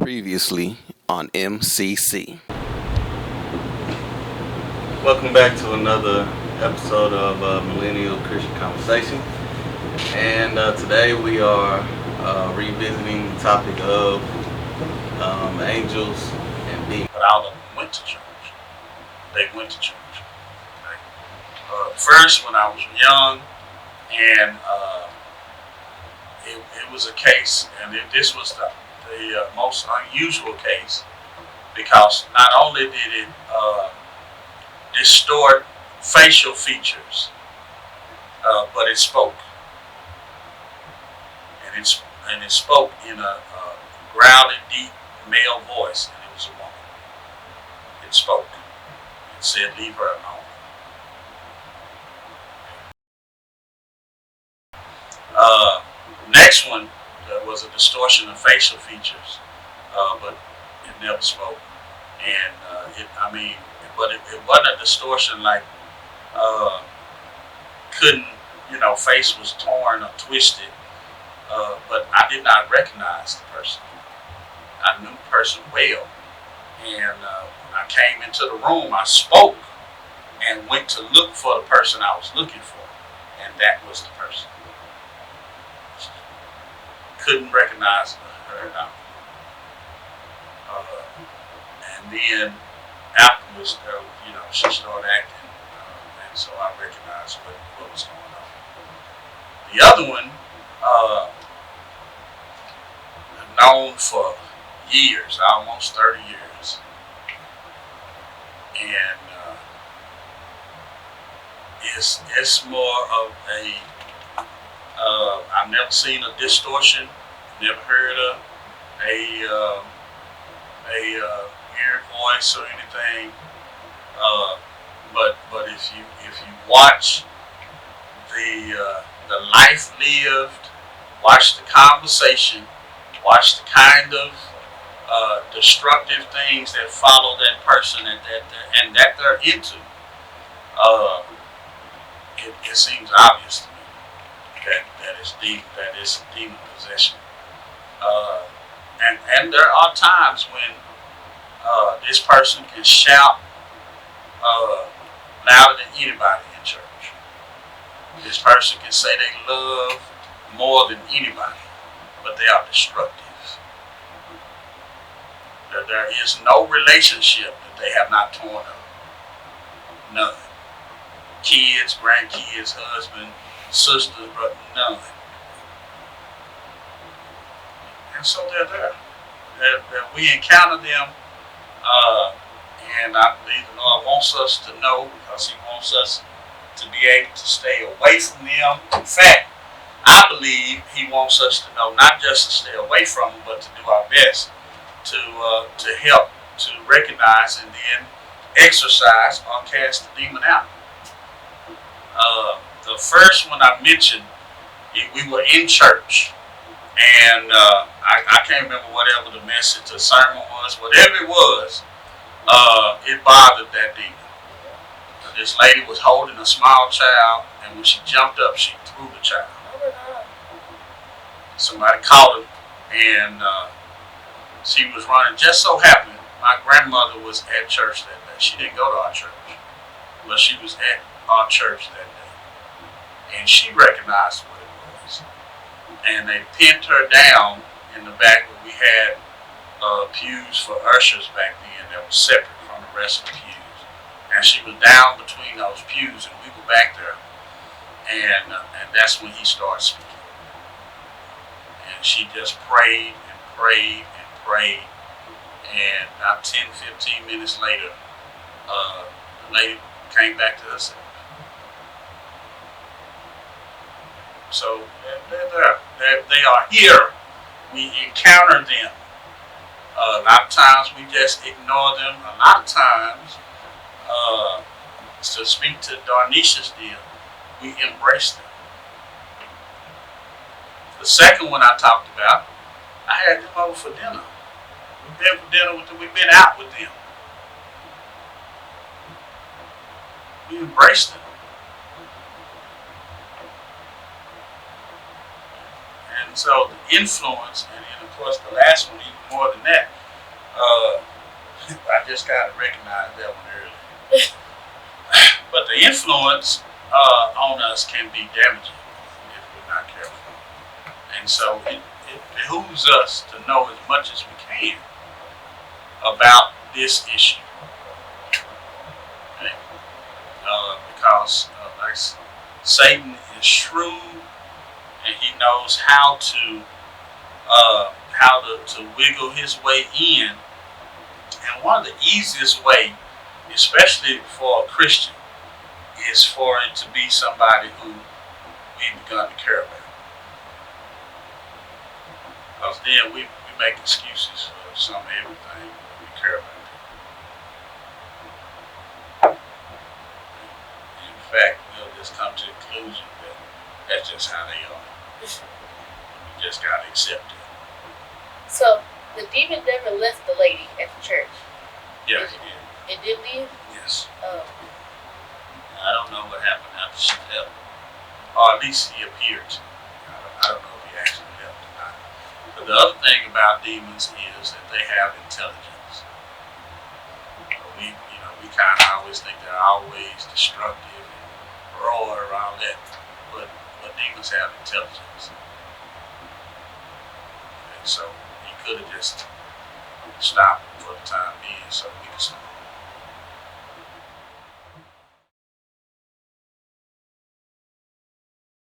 Previously on MCC. Welcome back to another episode of Millennial Christian Conversation. And today we are revisiting the topic of angels and demons. But all of them went to church. They went to church. Okay? First, when I was young, and it was a case, and this was the most unusual case, because not only did it distort facial features, but it spoke, and it spoke in a growly, deep male voice, and it was a woman. It spoke. It said, "Leave her alone." Next one was a distortion of facial features, but it never spoke. And it wasn't a distortion like face was torn or twisted, but I did not recognize the person. I knew the person well, and when I came into the room, I spoke and went to look for the person I was looking for, and that was the person. Couldn't recognize her now. And then afterwards, she started acting, and so I recognized what was going on. The other one, known for years, almost 30 years, and it's more of a I've never seen a distortion, never heard of a weird voice or anything. But if you watch the life lived, watch the conversation, watch the kind of destructive things that follow that person and that they're into, it seems obvious to me that is demon possession. And there are times when this person can shout louder than anybody in church. This person can say they love more than anybody, but they are destructive. There is no relationship that they have not torn up. None. Kids, grandkids, husband, sisters, brother, none. And so they're there. We encounter them, and I believe the Lord wants us to know, because He wants us to be able to stay away from them. In fact, I believe He wants us to know not just to stay away from them, but to do our best to help to recognize and then exorcise or cast the demon out. The first one I mentioned, we were in church, and I can't remember whatever the message, the sermon was, whatever it was, it bothered that demon. This lady was holding a small child, and when she jumped up, she threw the child. Somebody caught her, and she was running. Just so happened, my grandmother was at church that day. She didn't go to our church, but she was at our church that day. And she recognized what it was. And they pinned her down in the back where we had pews for ushers back then that was separate from the rest of the pews. And she was down between those pews, and we were back there. And that's when he started speaking. And she just prayed and prayed and prayed. And about 10, 15 minutes later, the lady came back to herself. So they're there. They are here. We encounter them. A lot of times we just ignore them. A lot of times, to speak to Darnisha's deal, we embrace them. The second one I talked about, I had them over for dinner. We've been out with them. We embraced them. And so the influence, and of course the last one even more than that, just got to recognize that one early. But the influence on us can be damaging if we're not careful. And so it behooves us to know as much as we can about this issue. Okay? Because like Satan is shrewd and he knows how to wiggle his way in. And one of the easiest way, especially for a Christian, is for it to be somebody who we've begun to care about. Because then we make excuses for some everything we care about. In fact, we'll just come to the conclusion that that's just how they are. You just gotta accept it. So the demon never left the lady at the church. Yeah, he did. It did leave? Yes. Oh. I don't know what happened after she left. Or at least he appeared to. I don't know if he actually left or not. But the other thing about demons is that they have intelligence. We kind of always think they're always destructive and roar and all that. But demons have intelligence. And so he could have just stopped for the time being so we could stop.